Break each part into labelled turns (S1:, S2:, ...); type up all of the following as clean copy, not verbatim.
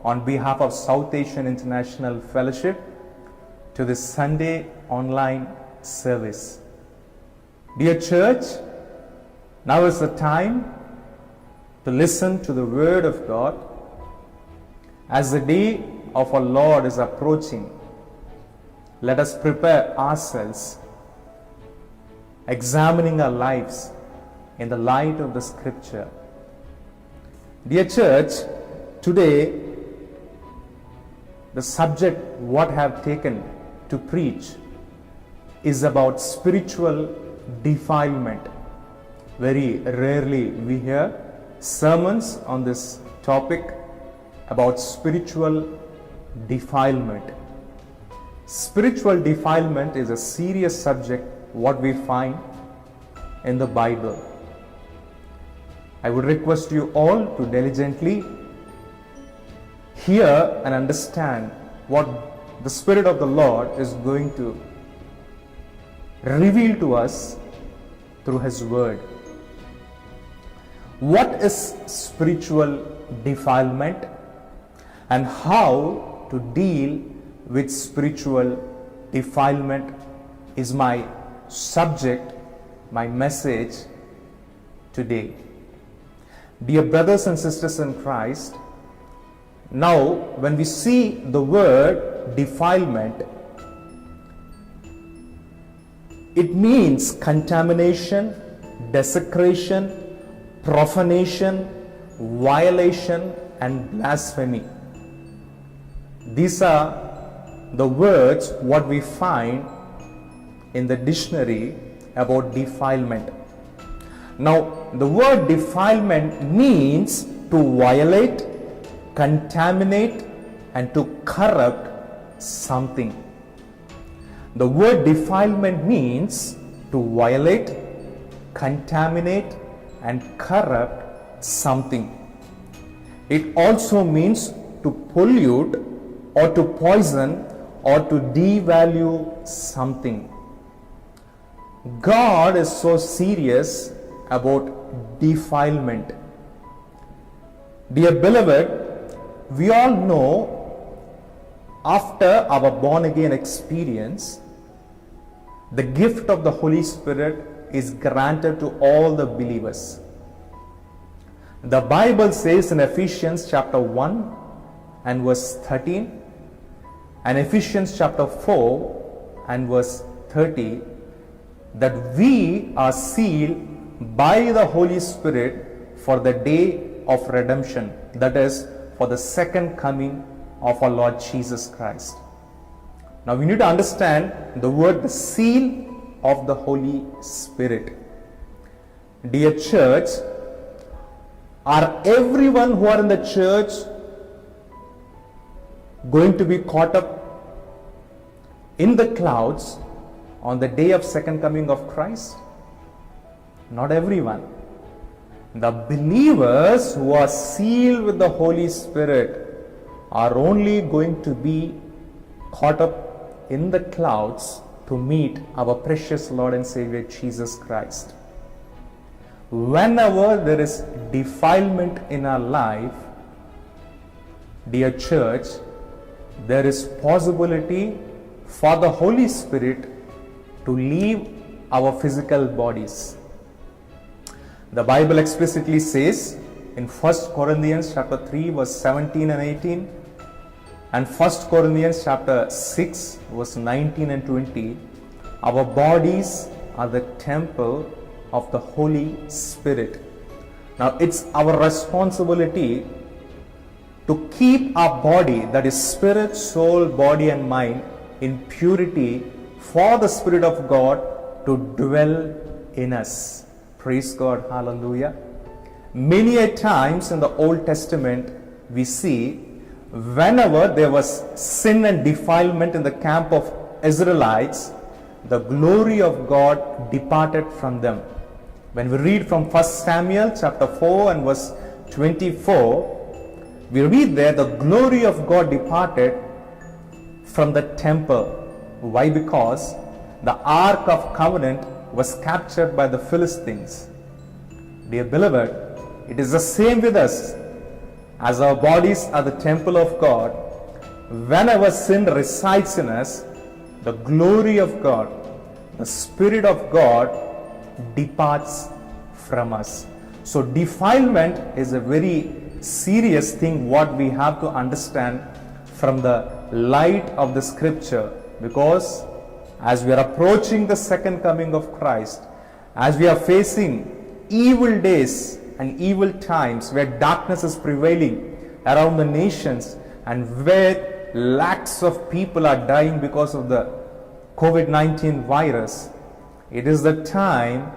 S1: on behalf of South Asian International Fellowship to this Sunday online service. Dear church, now is the time to listen to the word of God. As the day of our Lord is approaching, let us prepare ourselves, examining our lives in the light of the scripture. Dear church, today the subject what I have taken to preach is about spiritual defilement. Very rarely we hear sermons on this topic about spiritual defilement. Spiritual defilement is a serious subject what we find in the Bible. I would request you all to diligently hear and understand what the Spirit of the Lord is going to reveal to us through His Word. What is spiritual defilement and how to deal with spiritual defilement is my subject, my message today. Dear brothers and sisters in Christ, now when we see the word defilement, it means contamination, desecration, profanation, violation and blasphemy. These are the words what we find in the dictionary about defilement. Now, the word defilement means to violate, contaminate and to corrupt something. The word defilement means to violate, contaminate and corrupt something. It also means to pollute or to poison or to devalue something. God is so serious about defilement. Dear beloved, we all know after our born again experience, the gift of the Holy Spirit is granted to all the believers. The Bible says in Ephesians chapter 1 and verse 13 and Ephesians chapter 4 and verse 30 that we are sealed by the Holy Spirit for the day of redemption, that is for the second coming of our Lord Jesus Christ. Now we need to understand the word, the seal of the Holy Spirit. Dear church, are everyone who are in the church going to be caught up in the clouds on the day of second coming of Christ? Not everyone. The believers who are sealed with the Holy Spirit are only going to be caught up in the clouds to meet our precious Lord and Savior Jesus Christ. Whenever there is defilement in our life, dear church, there is possibility for the Holy Spirit to leave our physical bodies. The Bible explicitly says in 1 Corinthians chapter 3 verse 17 and 18 and 1 Corinthians chapter 6 verse 19 and 20, our bodies are the temple of the Holy Spirit. Now it's our responsibility to keep our body, that is spirit, soul, body and mind, in purity for the Spirit of God to dwell in us. Praise God, hallelujah. Many a times in the Old Testament we see whenever there was sin and defilement in the camp of Israelites, the glory of God departed from them. When we read from 1 Samuel chapter 4 and verse 24, we read there the glory of God departed from the temple. Why? Because the Ark of Covenant was captured by the Philistines. Dear beloved, it is the same with us. as our bodies are the temple of God, whenever sin resides in us, the glory of God, the Spirit of God departs from us. So defilement is a very serious thing what we have to understand from the light of the scripture, because as we are approaching the second coming of Christ, as we are facing evil days and evil times where darkness is prevailing around the nations and where lakhs of people are dying because of the COVID-19 virus, it is the time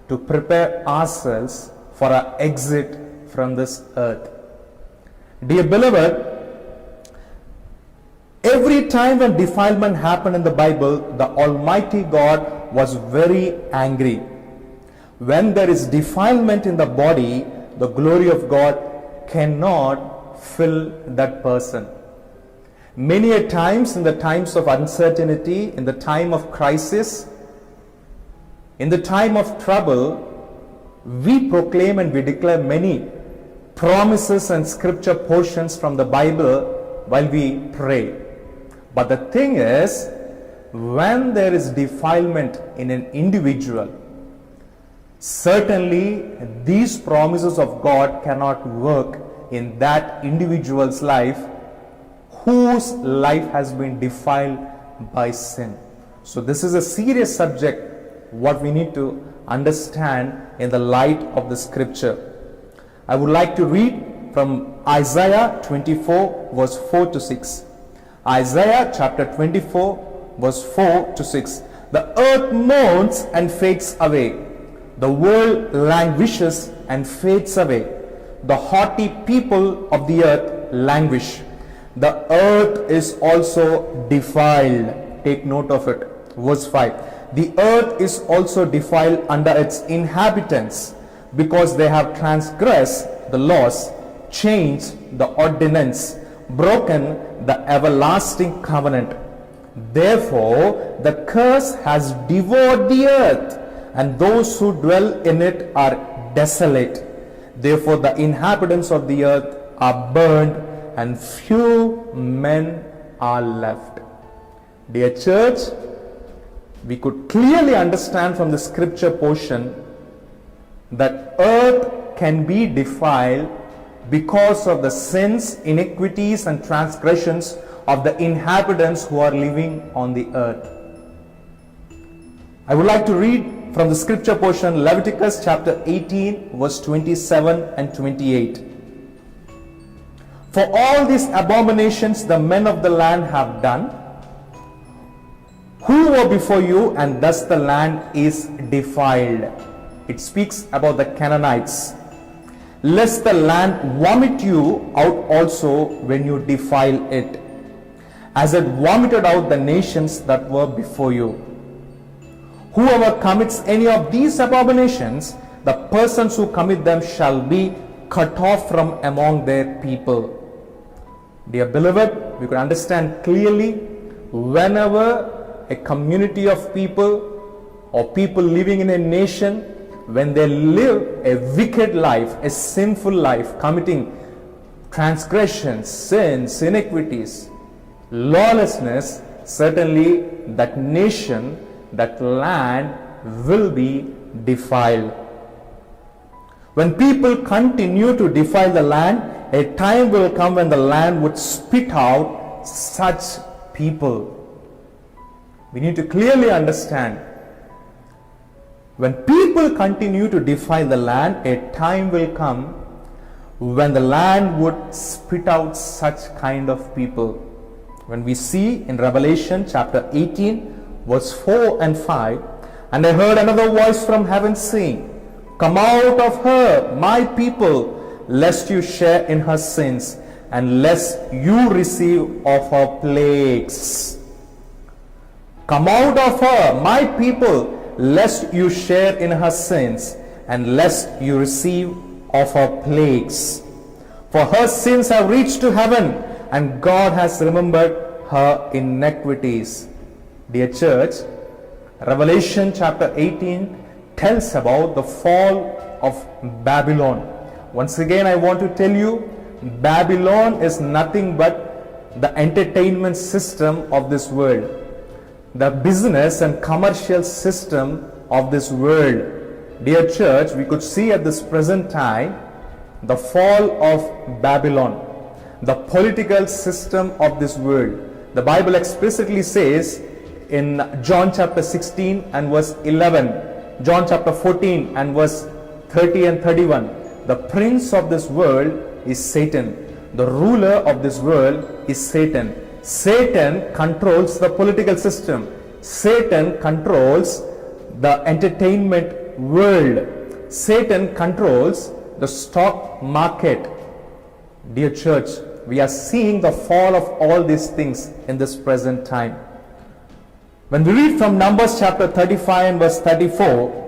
S1: to prepare ourselves for our exit from this earth. Dear beloved, every time when defilement happened in the Bible, the Almighty God was very angry. When there is defilement in the body, the glory of God cannot fill that person. Many a times in the times of uncertainty, in the time of crisis, in the time of trouble, we proclaim and we declare many promises and scripture portions from the Bible while we pray. But the thing is, when there is defilement in an individual, certainly these promises of God cannot work in that individual's life whose life has been defiled by sin. So this is a serious subject what we need to understand in the light of the scripture. I would like to read from Isaiah 24 verse 4 to 6. Isaiah chapter 24 verse 4 to 6. The earth mourns and fades away. The world languishes and fades away. The haughty people of the earth languish. The earth is also defiled. Take note of it. Verse 5. The earth is also defiled under its inhabitants, because they have transgressed the laws, changed the ordinance, broken the everlasting covenant. Therefore, the curse has devoured the earth, and those who dwell in it are desolate. Therefore, the inhabitants of the earth are burned, and few men are left. Dear church, we could clearly understand from the scripture portion that earth can be defiled because of the sins, iniquities and transgressions of the inhabitants who are living on the earth. I would like to read from the scripture portion Leviticus chapter 18 verse 27 and 28. For all these abominations the men of the land have done, who were before you, and thus the land is defiled. It speaks about the Canaanites. Lest the land vomit you out also when you defile it, as it vomited out the nations that were before you. Whoever commits any of these abominations, the persons who commit them shall be cut off from among their people. Dear beloved, we could understand clearly, whenever a community of people or people living in a nation, when they live a wicked life, a sinful life, committing transgressions, sins, iniquities, lawlessness, certainly that nation, that land will be defiled. When people continue to defile the land, a time will come when the land would spit out such people. We need to clearly understand, when people continue to defile the land, a time will come when the land would spit out such kind of people. When we see in Revelation chapter 18 verse 4 and 5, and I heard another voice from heaven saying, Come out of her, my people, lest you share in her sins, and lest you receive of her plagues. Come out of her, my people, lest you share in her sins, and lest you receive of her plagues. For her sins have reached to heaven, and God has remembered her iniquities. Dear church, Revelation chapter 18 tells about the fall of Babylon. Once again, I want to tell you, Babylon is nothing but the entertainment system of this world, the business and commercial system of this world. Dear church, we could see at this present time the fall of Babylon, the political system of this world. The Bible explicitly says in John chapter 16 and verse 11, John chapter 14 and verse 30 and 31, the prince of this world is Satan. The ruler of this world is Satan. Satan controls the political system. Satan controls the entertainment world. Satan controls the stock market. Dear church, we are seeing the fall of all these things in this present time. When we read from Numbers chapter 35 and verse 34,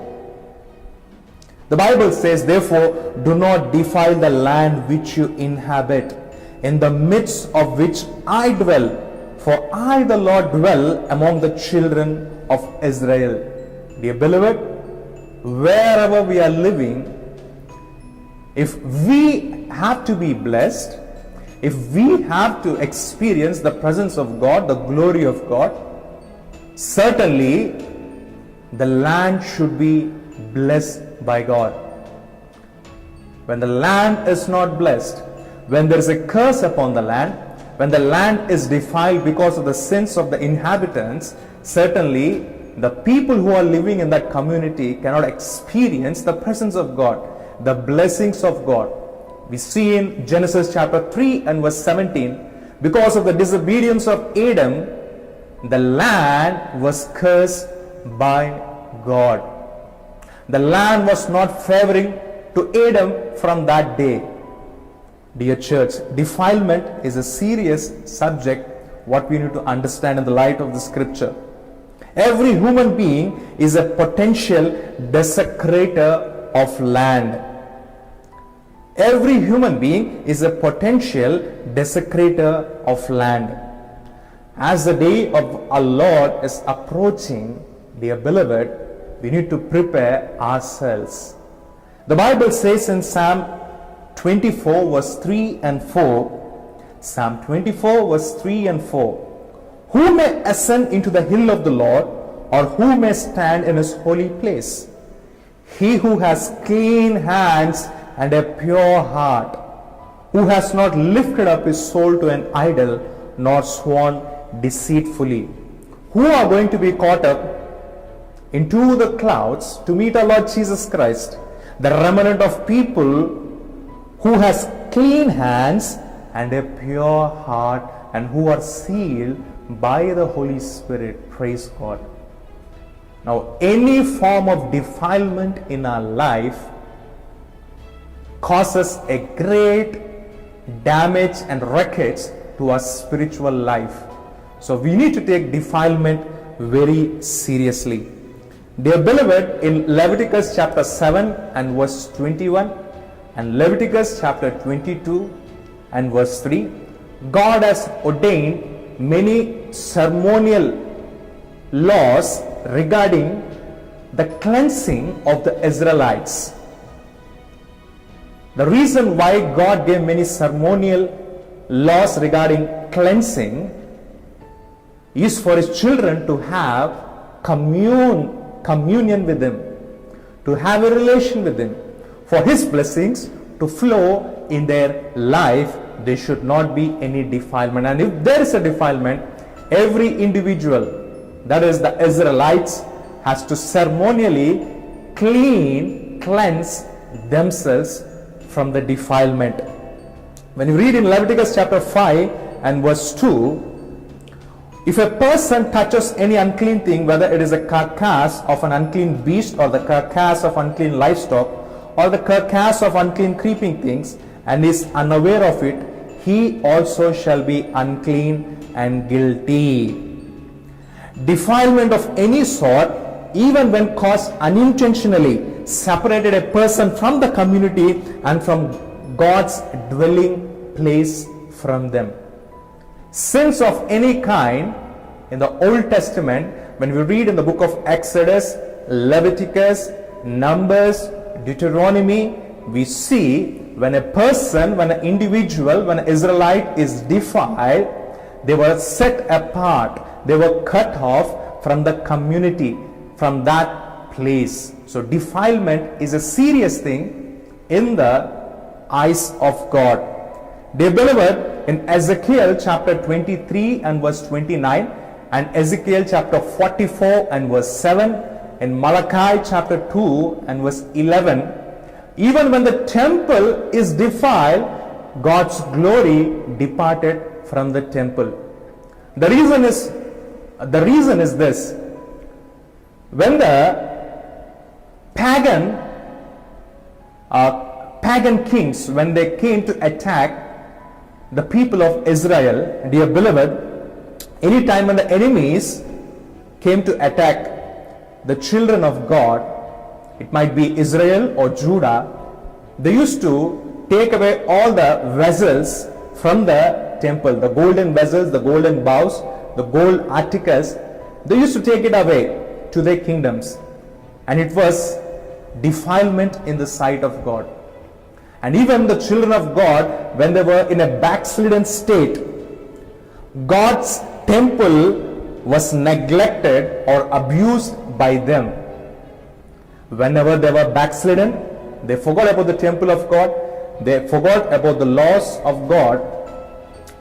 S1: the Bible says, therefore, do not defile the land which you inhabit, in the midst of which I dwell, for I the Lord dwell among the children of Israel. Dear beloved, wherever we are living, if we have to be blessed, if we have to experience the presence of God, the glory of God, certainly the land should be blessed by God. When the land is not blessed, when there is a curse upon the land, when the land is defiled because of the sins of the inhabitants, certainly the people who are living in that community cannot experience the presence of God, the blessings of God. We see in Genesis chapter 3 and verse 17, because of the disobedience of Adam, the land was cursed by God. The land was not favoring to Adam from that day. Dear church, defilement is a serious subject, what we need to understand in the light of the scripture. Every human being is a potential desecrator of land. Every human being is a potential desecrator of land. As the day of our Lord is approaching, dear beloved, we need to prepare ourselves. The Bible says in Psalm 24 verse 3 and 4, Psalm 24 verse 3 and 4, who may ascend into the hill of the Lord, or who may stand in his holy place? He who has clean hands and a pure heart, who has not lifted up his soul to an idol, nor sworn deceitfully. Who are going to be caught up into the clouds to meet our Lord Jesus Christ? The remnant of people who has clean hands and a pure heart, and who are sealed by the Holy Spirit. Praise God. Now, any form of defilement in our life causes a great damage and wreckage to our spiritual life. So we need to take defilement very seriously. Dear beloved, in Leviticus chapter 7 and verse 21 and Leviticus chapter 22 and verse 3, God has ordained many ceremonial laws regarding the cleansing of the Israelites. The reason why God gave many ceremonial laws regarding cleansing is for his children to have communion with him, to have a relation with him, for his blessings to flow in their life. There should not be any defilement, and if there is a defilement, every individual, that is the Israelites, has to ceremonially cleanse themselves from the defilement. When you read in Leviticus chapter 5 and verse 2, if a person touches any unclean thing, whether it is a carcass of an unclean beast, or the carcass of unclean livestock, or the carcass of unclean creeping things, and is unaware of it, he also shall be unclean and guilty. Defilement of any sort, even when caused unintentionally, separated a person from the community and from God's dwelling place from them. Sins of any kind in the Old Testament, when we read in the book of Exodus, Leviticus, Numbers, Deuteronomy, we see when a person, when an individual, when an Israelite is defiled, they were set apart, they were cut off from the community, from that place. So defilement is a serious thing in the eyes of God. Dear beloved, in Ezekiel chapter 23 and verse 29, and Ezekiel chapter 44 and verse 7, in Malachi chapter 2 and verse 11, even when the temple is defiled, God's glory departed from the temple. The reason is this: when the pagan kings, when they came to attack the people of Israel, dear beloved, anytime when the enemies came to attack the children of God, it might be Israel or Judah, they used to take away all the vessels from the temple, the golden vessels, the golden bowls, the gold articles. They used to take it away to their kingdoms, and it was defilement in the sight of God. And even the children of God, when they were in a backslidden state, God's temple was neglected or abused by them. Whenever they were backslidden, they forgot about the temple of God, they forgot about the laws of God,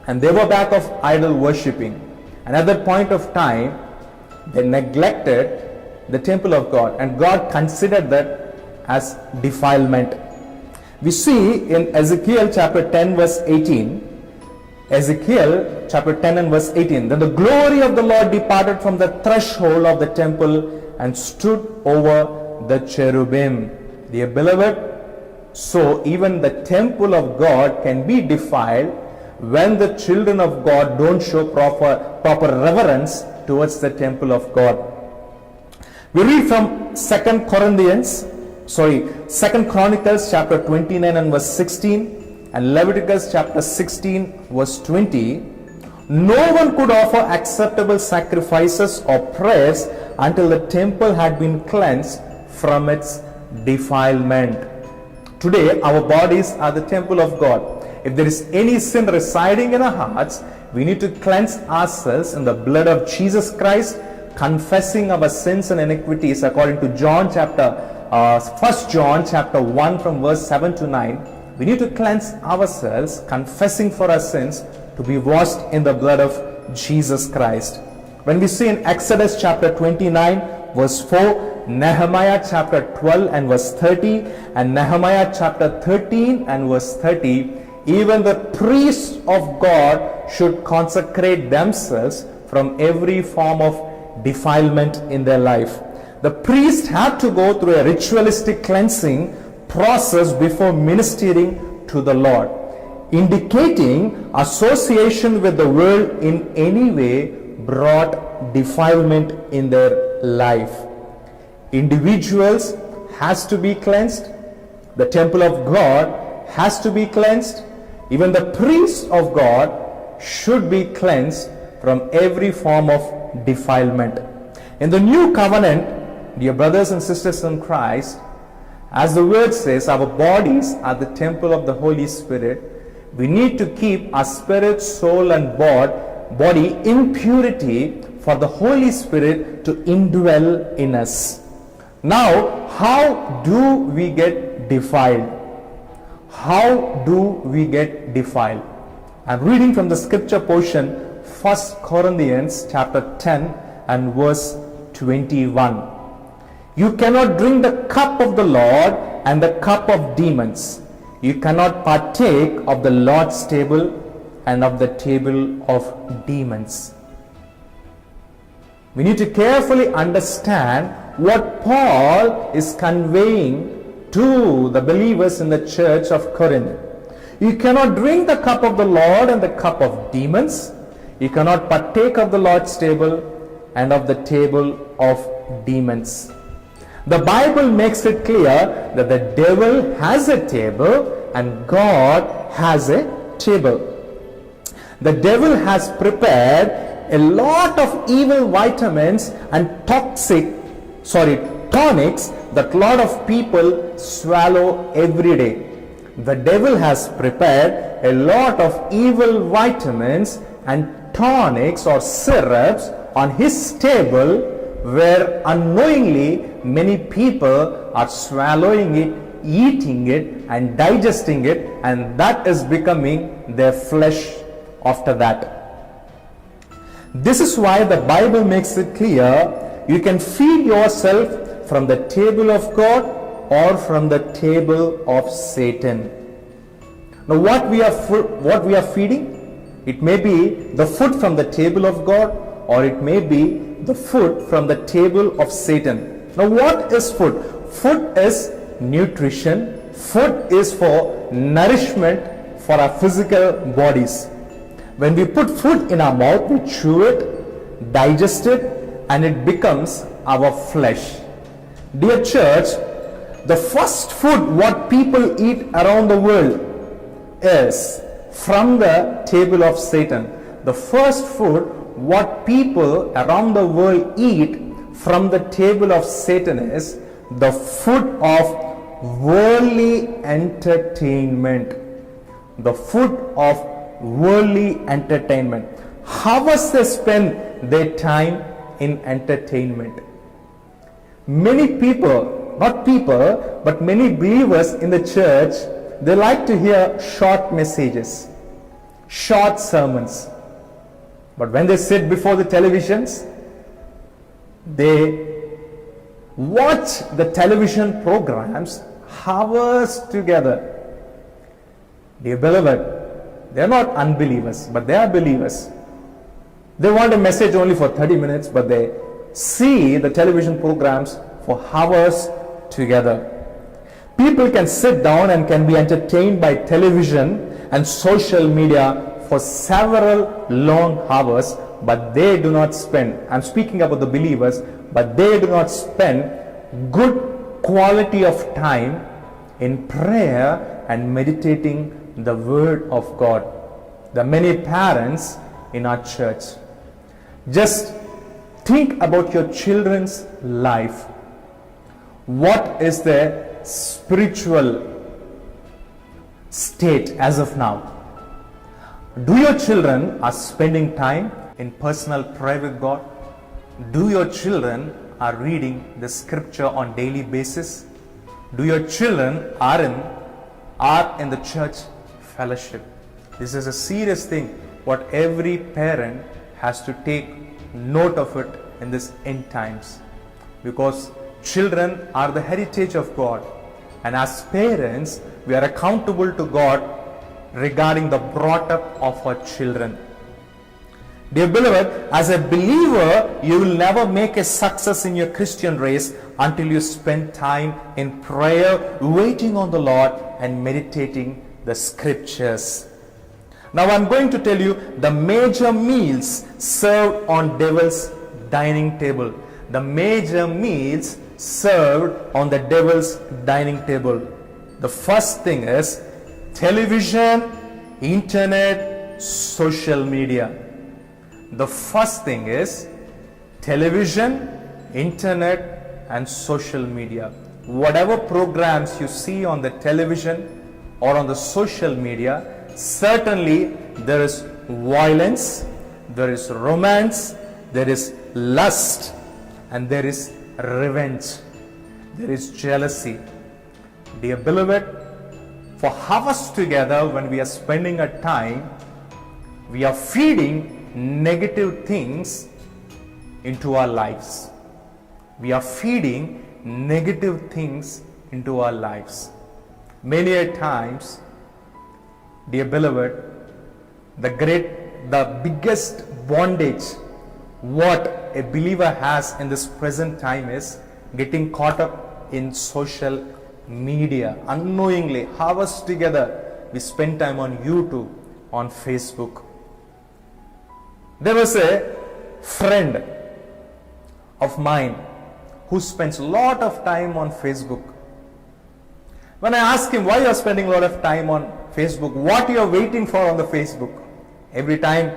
S1: and they were back of idol worshipping. And at that point of time, they neglected the temple of God, and God considered that as defilement. We see in Ezekiel chapter 10 verse 18, Ezekiel chapter 10 and verse 18, that the glory of the Lord departed from the threshold of the temple and stood over the cherubim. Dear beloved, so even the temple of God can be defiled when the children of God don't show proper reverence towards the temple of God. We read from 2 Chronicles chapter 29 and verse 16 and Leviticus chapter 16 verse 20. No one could offer acceptable sacrifices or prayers until the temple had been cleansed from its defilement. Today our bodies are the temple of God. If there is any sin residing in our hearts, we need to cleanse ourselves in the blood of Jesus Christ, confessing our sins and iniquities according to 1 John chapter 1 from verse 7 to 9. We need to cleanse ourselves, confessing for our sins, to be washed in the blood of Jesus Christ. When we see in Exodus chapter 29 verse 4, Nehemiah chapter 12 and verse 30, and Nehemiah chapter 13 and verse 30, even the priests of God should consecrate themselves from every form of defilement in their life. The priest had to go through a ritualistic cleansing process before ministering to the Lord, indicating association with the world in any way brought defilement in their life. Individuals has to be cleansed. The temple of God has to be cleansed. Even the priests of God should be cleansed from every form of defilement. In the new covenant, dear brothers and sisters in Christ, as the word says, our bodies are the temple of the Holy Spirit. We need to keep our spirit, soul and body in purity for the Holy Spirit to indwell in us. Now, how do we get defiled? How do we get defiled? I'm reading from the scripture portion, 1 Corinthians chapter 10 and verse 21. You cannot drink the cup of the Lord and the cup of demons. You cannot partake of the Lord's table and of the table of demons. We need to carefully understand what Paul is conveying to the believers in the church of Corinth. You cannot drink the cup of the Lord and the cup of demons. You cannot partake of the Lord's table and of the table of demons. The Bible makes it clear that the devil has a table and God has a table. The devil has prepared a lot of evil vitamins and tonics that a lot of people swallow every day. the devil has prepared a lot of evil vitamins and tonics or syrups on his table, where unknowingly many people are swallowing it, eating it and digesting it, and that is becoming their flesh after that. This is why the Bible makes it clear, you can feed yourself from the table of God or from the table of Satan. Now what we are feeding, it may be the food from the table of God, or it may be the food from the table of Satan. Now what is food? Food is nutrition. Food is for nourishment for our physical bodies. When we put food in our mouth, we chew it, digest it, and it becomes our flesh. Dear church, the first food what people eat around the world is from the table of Satan. The first food what people around the world eat from the table of Satan is the food of worldly entertainment. The food of worldly entertainment. How does they spend their time in entertainment? Many people, not people, but many believers in the church, they like to hear short messages, short sermons. But when they sit before the televisions, they watch the television programs hours together. Dear beloved, they are not unbelievers, but they are believers. They want a message only for 30 minutes, but they see the television programs for hours together. People can sit down and can be entertained by television and social media for several long hours, but they do not spend, I'm speaking about the believers, but they do not spend good quality of time in prayer and meditating the word of God. There are many parents in our church. Just think about your children's life. What is their spiritual state as of now? Do your children are spending time in personal prayer with God? Do your children are reading the scripture on daily basis? Do your children are in the church fellowship? This is a serious thing what every parent has to take note of it in this end times, because children are the heritage of God, and as parents we are accountable to God regarding the brought up of our children. Dear beloved, as a believer, you will never make a success in your Christian race until you spend time in prayer, waiting on the Lord and meditating the scriptures. Now I'm going to tell you the major meals served on devil's dining table. The major meals served on the devil's dining table. The first thing is television, internet, social media. The first thing is television, internet and social media. Whatever programs you see on the television or on the social media, certainly there is violence, there is romance, there is lust, and there is revenge, there is jealousy. Dear beloved, for hours together when we are spending our time, we are feeding negative things into our lives. We are feeding negative things into our lives. Many a times, dear beloved, the biggest bondage what a believer has in this present time is getting caught up in social media. Unknowingly, hours together, we spend time on YouTube, on Facebook. There was a friend of mine who spends a lot of time on Facebook. When I asked him why you are spending a lot of time on Facebook, what you are waiting for on the Facebook, every time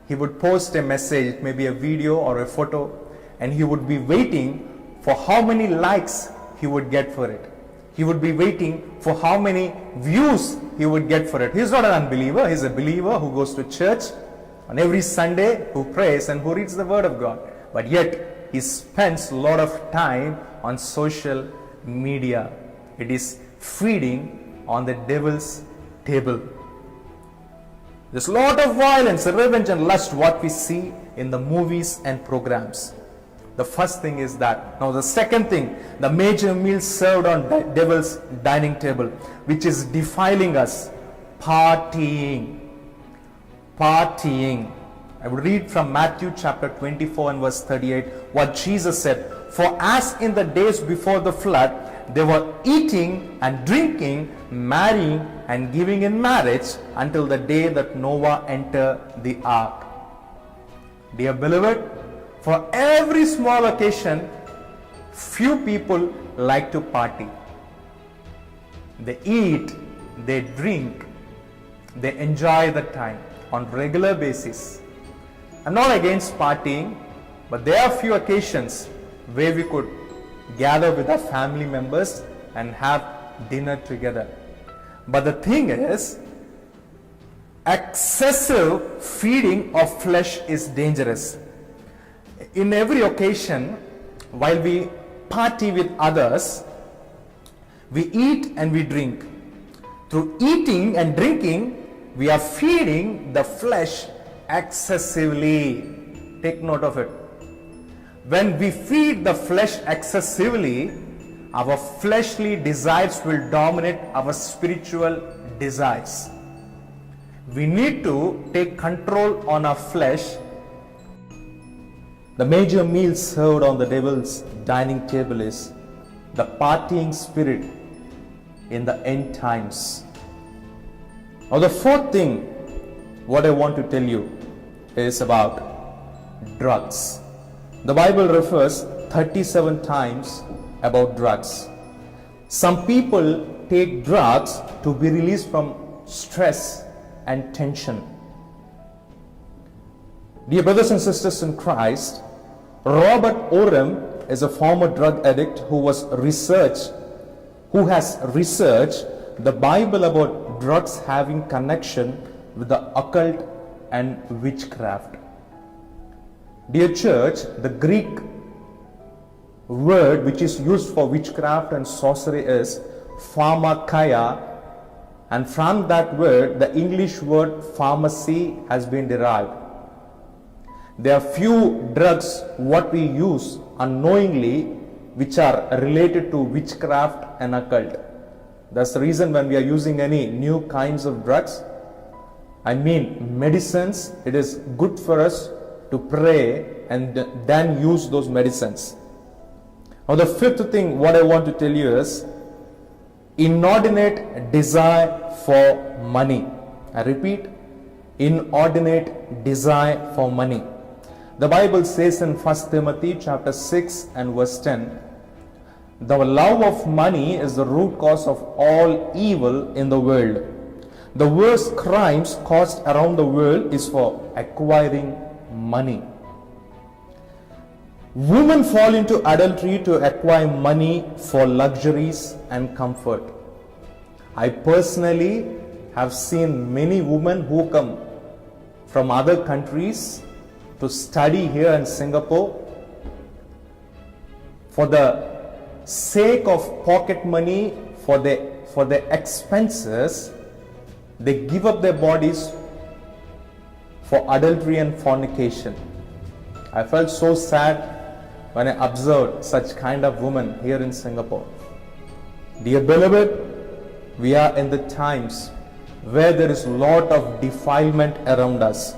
S1: he would post a message, maybe a video or a photo, and he would be waiting for how many likes he would get for it. He would be waiting for how many views he would get for it. He's not an unbeliever. He's a believer who goes to church on every Sunday, who prays and who reads the Word of God. But yet, he spends a lot of time on social media. It is feeding on the devil's table. There's a lot of violence, revenge and lust what we see in the movies and programs. The first thing is that. Now the second thing, the major meal served on devil's dining table, which is defiling us, partying. Partying. I will read from Matthew chapter 24 and verse 38 what Jesus said. For as in the days before the flood, they were eating and drinking, marrying and giving in marriage until the day that Noah entered the ark. Dear beloved, for every small occasion, few people like to party. They eat, they drink, they enjoy the time on regular basis. I'm not against partying, but there are few occasions where we could gather with our family members and have dinner together. But the thing is, excessive feeding of flesh is dangerous. In every occasion, while we party with others, we eat and we drink. Through eating and drinking, we are feeding the flesh excessively. Take note of it. When we feed the flesh excessively, our fleshly desires will dominate our spiritual desires. We need to take control on our flesh. The major meal served on the devil's dining table is the partying spirit in the end times. Now the fourth thing what I want to tell you is about drugs. The Bible refers 37 times about drugs. Some people take drugs to be released from stress and tension. Dear brothers and sisters in Christ, Robert Oram is a former drug addict who has researched the Bible about drugs having connection with the occult and witchcraft. Dear church, the Greek word which is used for witchcraft and sorcery is pharmakeia, and from that word the English word pharmacy has been derived. There are few drugs what we use unknowingly which are related to witchcraft and occult. That's the reason when we are using any new kinds of drugs, I mean medicines, it is good for us to pray and then use those medicines. Now the fifth thing what I want to tell you is inordinate desire for money. I repeat, inordinate desire for money. The Bible says in 1 Timothy chapter 6 and verse 10, the love of money is the root cause of all evil in the world. The worst crimes caused around the world is for acquiring money. Women fall into adultery to acquire money for luxuries and comfort. I personally have seen many women who come from other countries to study here in Singapore for the sake of pocket money, for their expenses. They give up their bodies for adultery and fornication. I felt so sad when I observed such kind of women here in Singapore. Dear beloved, we are in the times where there is a lot of defilement around us.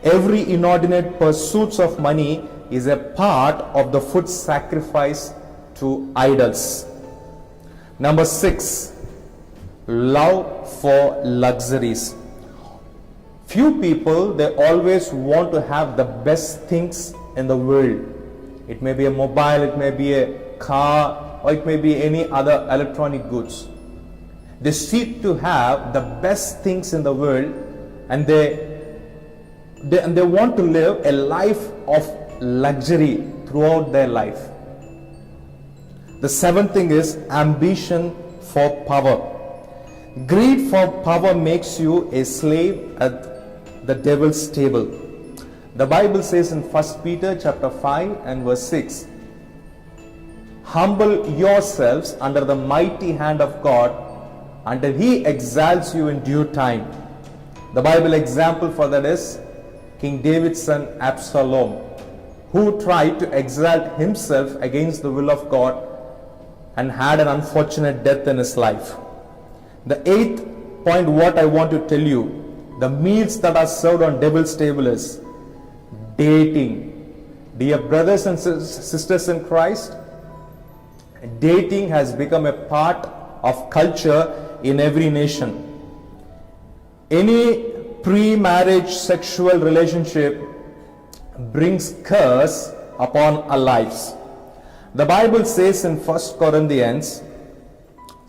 S1: Every inordinate pursuits of money is a part of the food sacrifice to idols. Number 6, love for luxuries. Few people, they always want to have the best things in the world. It may be a mobile, it may be a car, or it may be any other electronic goods. They seek to have the best things in the world, and they want to live a life of luxury throughout their life. The seventh thing is ambition for power. Greed for power makes you a slave at the devil's table. The Bible says in 1 Peter chapter 5 and verse 6, humble yourselves under the mighty hand of God until he exalts you in due time. The Bible example for that is King David's son Absalom, who tried to exalt himself against the will of God and had an unfortunate death in his life. The eighth point what I want to tell you, the meals that are served on devil's table is dating. Dear brothers and sisters in Christ, dating has become a part of culture in every nation. Any pre-marriage sexual relationship brings curse upon our lives. The Bible says in 1 Corinthians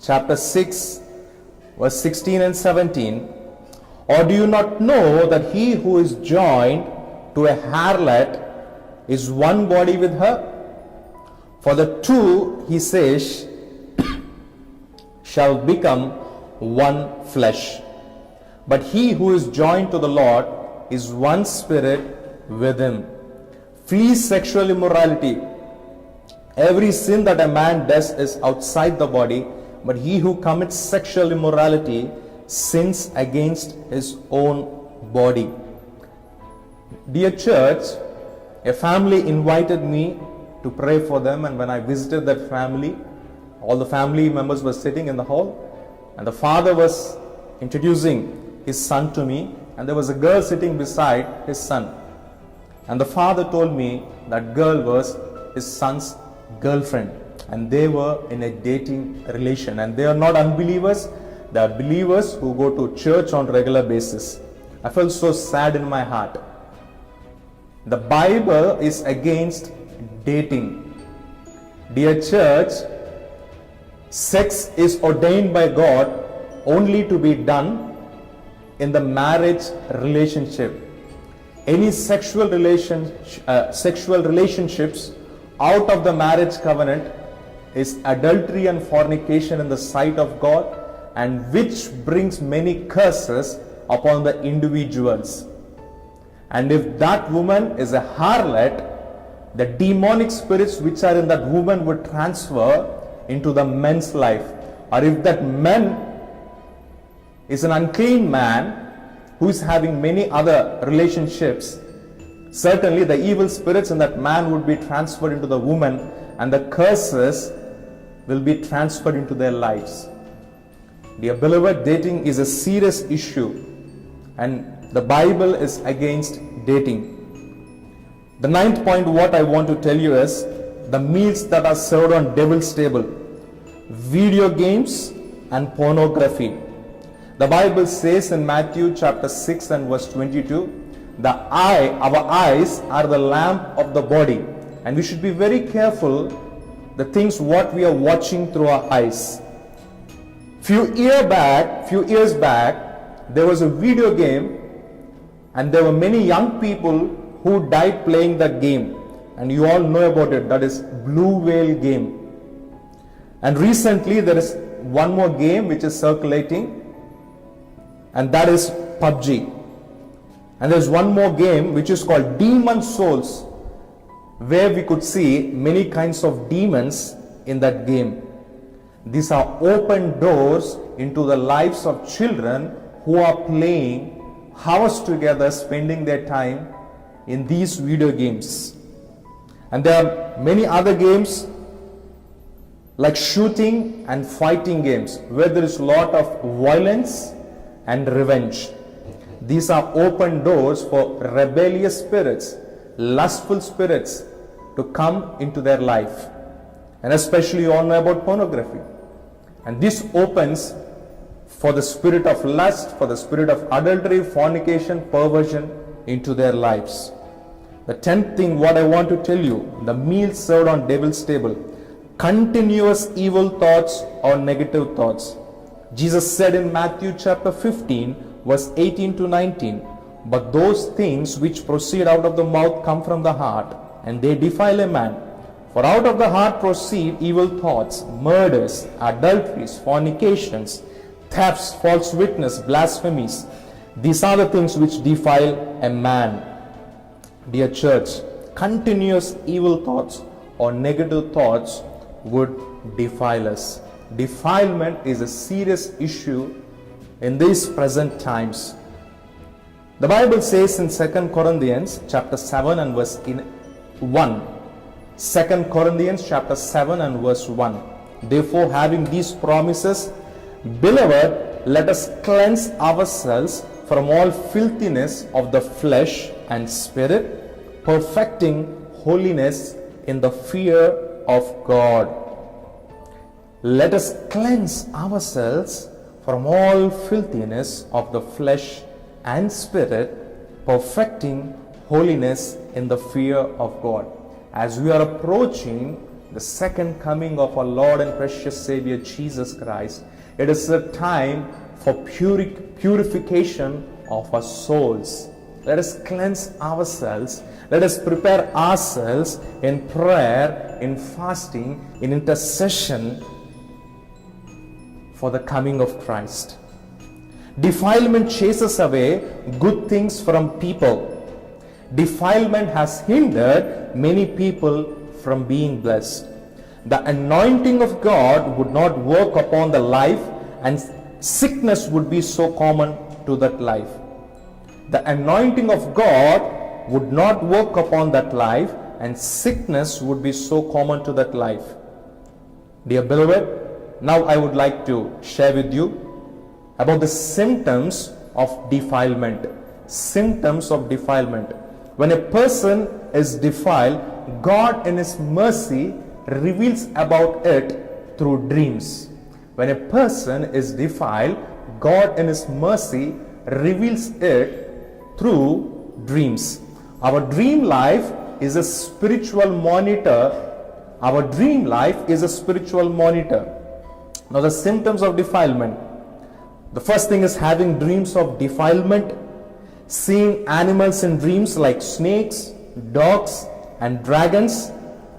S1: chapter 6 verse 16 and 17, or do you not know that he who is joined to a harlot is one body with her? For the two, he says, shall become one flesh. But he who is joined to the Lord is one spirit with him. Flee sexual immorality. Every sin that a man does is outside the body, but he who commits sexual immorality sins against his own body. Dear church, a family invited me to pray for them, and when I visited that family, all the family members were sitting in the hall, and the father was introducing his son to me, and there was a girl sitting beside his son. And the father told me that girl was his son's girlfriend, and they were in a dating relation, and they are not unbelievers, they are believers who go to church on regular basis. I felt so sad in my heart. The Bible is against dating. Dear church, sex is ordained by God only to be done in the marriage relationship. Any sexual relationships out of the marriage covenant is adultery and fornication in the sight of God, and which brings many curses upon the individuals. And if that woman is a harlot, the demonic spirits which are in that woman would transfer into the man's life. Or if that man is an unclean man who is having many other relationships, certainly the evil spirits in that man would be transferred into the woman, and the curses will be transferred into their lives. Dear beloved, dating is a serious issue, and the Bible is against dating. The ninth point what I want to tell you is the meals that are served on devil's table: video games and pornography. The Bible says in Matthew chapter 6 and verse 22, our eyes are the lamp of the body, and we should be very careful the things what we are watching through our eyes. Few years back, there was a video game, and there were many young people who died playing that game, and you all know about it. That is Blue Whale game. And recently there is one more game which is circulating, and that is PUBG. And there's one more game which is called Demon Souls, where we could see many kinds of demons in that game. These are open doors into the lives of children who are playing hours together, spending their time in these video games. And there are many other games like shooting and fighting games, where there is a lot of violence and revenge. These are open doors for rebellious spirits, lustful spirits to come into their life. And especially you all know about pornography. And this opens for the spirit of lust, for the spirit of adultery, fornication, perversion into their lives. The 10th thing what I want to tell you, the meal served on devil's table: continuous evil thoughts or negative thoughts. Jesus said in Matthew chapter 15 verse 18 to 19, but those things which proceed out of the mouth come from the heart, and they defile a man. For out of the heart proceed evil thoughts, murders, adulteries, fornications, thefts, false witness, blasphemies. These are the things which defile a man. Dear church, continuous evil thoughts or negative thoughts would defile us. Defilement is a serious issue in these present times. The Bible says in 2 Corinthians chapter 7 and verse 1. 2 Corinthians chapter 7 and verse 1. Therefore, having these promises, beloved, let us cleanse ourselves from all filthiness of the flesh and spirit, perfecting holiness in the fear of God. Let us cleanse ourselves from all filthiness of the flesh and spirit, perfecting holiness in the fear of God. As we are approaching the second coming of our Lord and precious Savior Jesus Christ, it is a time for purification of our souls. Let us cleanse ourselves. Let us prepare ourselves in prayer, in fasting, in intercession for the coming of Christ. Defilement chases away good things from people. Defilement has hindered many people from being blessed. The anointing of God would not work upon the life, and sickness would be so common to that life. The anointing of God would not work upon that life, and sickness would be so common to that life. Dear beloved, now I would like to share with you about the symptoms of defilement. Symptoms of defilement. When a person is defiled, God in His mercy reveals about it through dreams. When a person is defiled, God in His mercy reveals it through dreams. Our dream life is a spiritual monitor. Our dream life is a spiritual monitor. Now the symptoms of defilement. The first thing is having dreams of defilement, seeing animals in dreams like snakes, dogs, and dragons.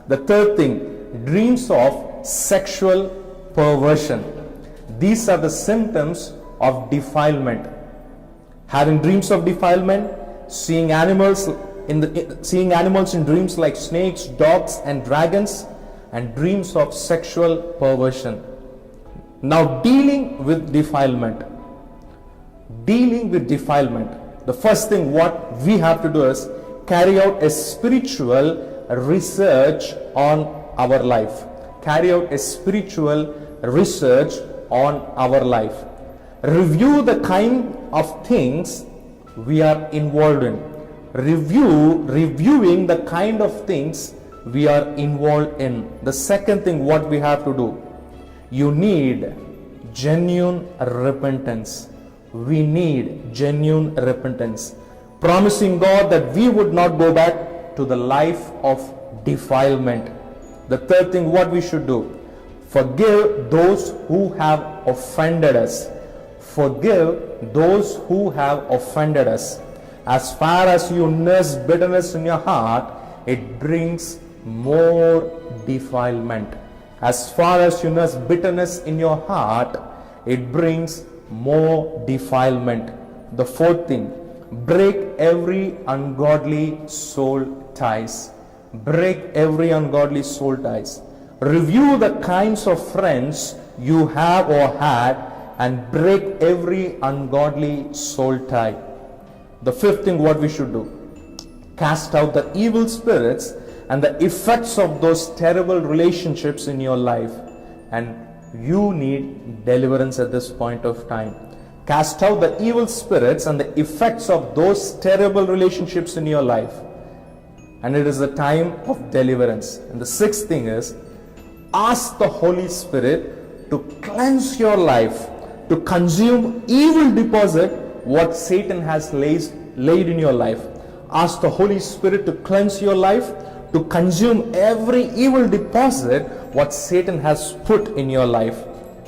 S1: The third thing, dreams of sexual perversion. These are the symptoms of defilement. Having dreams of defilement, seeing animals in dreams like snakes, dogs, and dragons, and dreams of sexual perversion. Now, dealing with defilement. The first thing what we have to do is carry out a spiritual research on our life. Carry out a spiritual research on our life. Review the kind of things we are involved in. Reviewing the kind of things we are involved in. The second thing what we have to do, you need genuine repentance. We need genuine repentance. Promising God that we would not go back to the life of defilement. The third thing what we should do, forgive those who have offended us. Forgive those who have offended us. As far as you nurse bitterness in your heart, it brings more defilement. As far as you nurse bitterness in your heart, it brings more defilement. The fourth thing, break every ungodly soul ties. Break every ungodly soul ties. Review the kinds of friends you have or had and break every ungodly soul tie. The fifth thing what we should do, cast out the evil spirits and the effects of those terrible relationships in your life. And you need deliverance at this point of time. Cast out the evil spirits and the effects of those terrible relationships in your life. And it is a time of deliverance. And the sixth thing is, ask the Holy Spirit to cleanse your life, to consume evil deposit what Satan has laid in your life. Ask the Holy Spirit to cleanse your life, to consume every evil deposit what Satan has put in your life.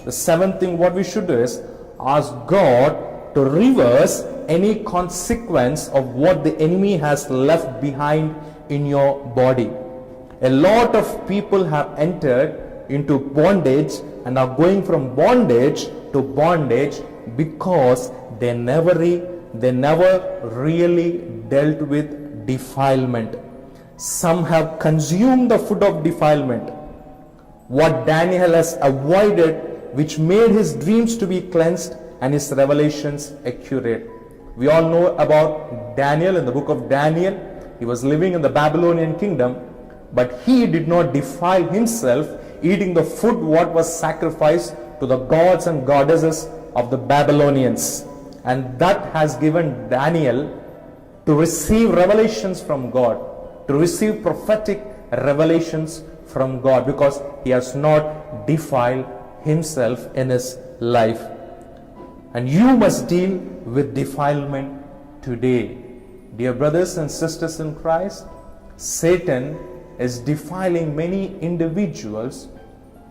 S1: The seventh thing what we should do is ask God to reverse any consequence of what the enemy has left behind in your body. A lot of people have entered into bondage and are going from bondage to bondage because they never really dealt with defilement. Some have consumed the food of defilement. What Daniel has avoided, which made his dreams to be cleansed and his revelations accurate. We all know about Daniel in the book of Daniel. He was living in the Babylonian kingdom, but he did not defile himself eating the food what was sacrificed to the gods and goddesses of the Babylonians. And that has given Daniel to receive revelations from God, to receive prophetic revelations from God, because he has not defiled himself in his life. And you must deal with defilement today. Dear brothers and sisters in Christ, Satan is defiling many individuals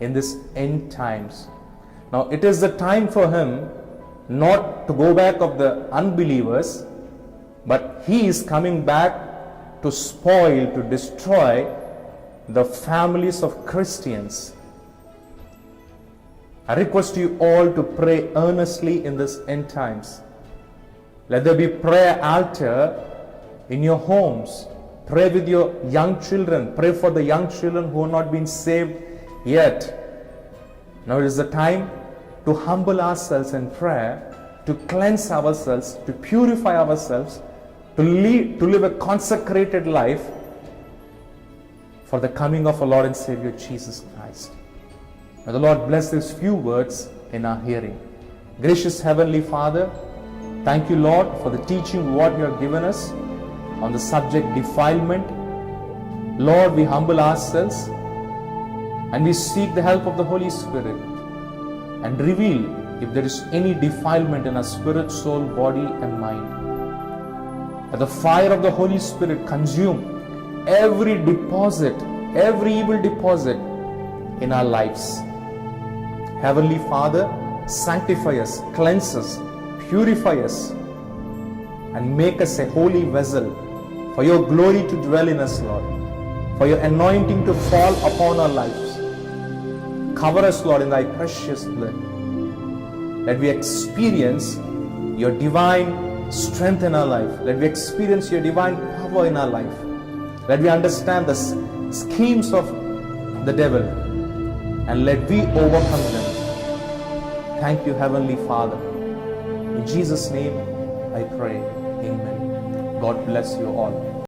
S1: in this end times. Now it is the time for him not to go back of the unbelievers, but he is coming back to spoil, to destroy the families of Christians. I request you all to pray earnestly in this end times. Let there be prayer altar in your homes. Pray with your young children. Pray for the young children who have not been saved yet. Now it is the time to humble ourselves in prayer, to cleanse ourselves, to purify ourselves, to live a consecrated life for the coming of our Lord and Savior Jesus Christ. May the Lord bless these few words in our hearing. Gracious Heavenly Father, thank you, Lord, for the teaching what you have given us on the subject defilement. Lord, we humble ourselves and we seek the help of the Holy Spirit and reveal if there is any defilement in our spirit, soul, body and mind. Let the fire of the Holy Spirit consume every deposit, every evil deposit in our lives. Heavenly Father, sanctify us, cleanse us, purify us, and make us a holy vessel for your glory to dwell in us, Lord, for your anointing to fall upon our lives. Cover us, Lord, in thy precious blood. Let we experience your divine strength in our life. Let we experience your divine power in our life. Let we understand the schemes of the devil and let we overcome them. Thank you, Heavenly Father. In Jesus' name I pray. Amen. God bless you all.